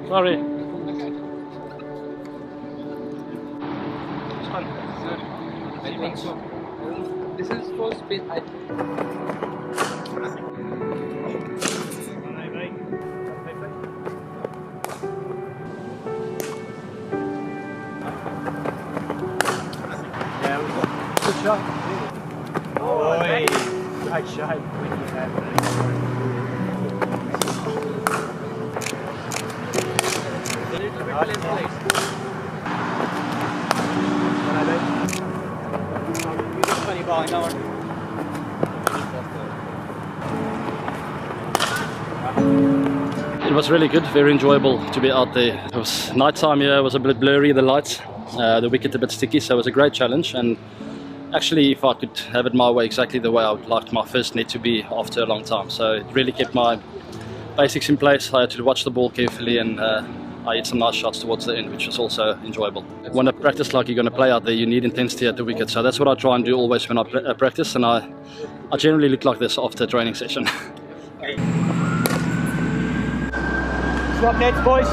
Sorry. I think so. This is for space. Good shot. Oh, nice shot. It was really good, very enjoyable to be out there. It was night time here, it was a bit blurry, the lights, the wicket a bit sticky, so it was a great challenge. And actually, if I could have it my way, exactly the way I would like my first net to be after a long time. So it really kept my basics in place. I had to watch the ball carefully, and I hit some nice shots towards the end, which was also enjoyable. When I practice like you're going to play out there, you need intensity at the wicket. So that's what I try and do always when I practice, and I generally look like this after a training session. Swap nets, boys.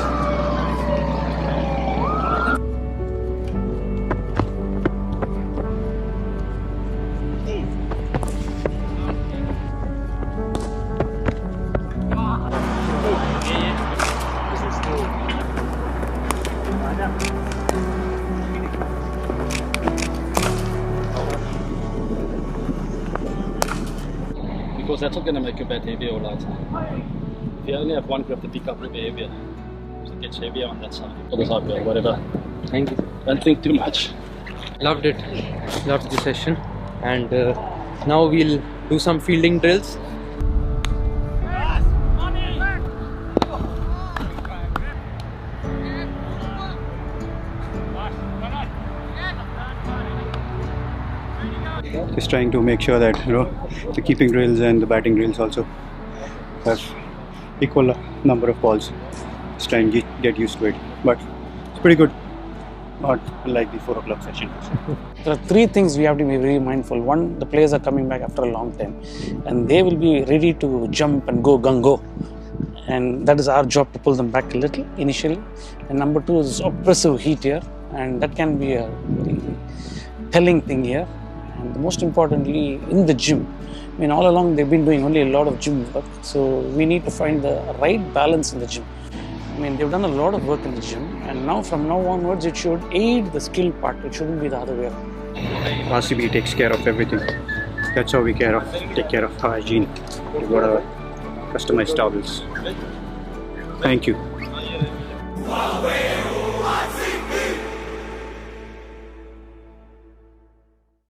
Because that's not going to make your bat heavier or lighter. If you only have one grip, the pickup will be heavier. So it gets heavier on that side, or the side wheel, whatever. Thank you. Don't think too much. Loved it. Loved the session. And now we'll do some fielding drills. Just trying to make sure that the keeping drills and the batting drills also have equal number of balls. Just try and get used to it, but it's pretty good. Not like the 4 o'clock session. There are 3 things we have to be very mindful. One, the players are coming back after a long time, and they will be ready to jump and go gung-ho, and that is our job to pull them back a little initially. And number 2 is oppressive heat here, and that can be a very telling thing here. And most importantly, in the gym, I mean, all along they've been doing only a lot of gym work, so we need to find the right balance in the gym. I mean, they've done a lot of work in the gym, and now from now onwards it should aid the skill part. It shouldn't be the other way around. RCB takes care of everything. That's how we take care of hygiene. We've got our customized towels. Thank you.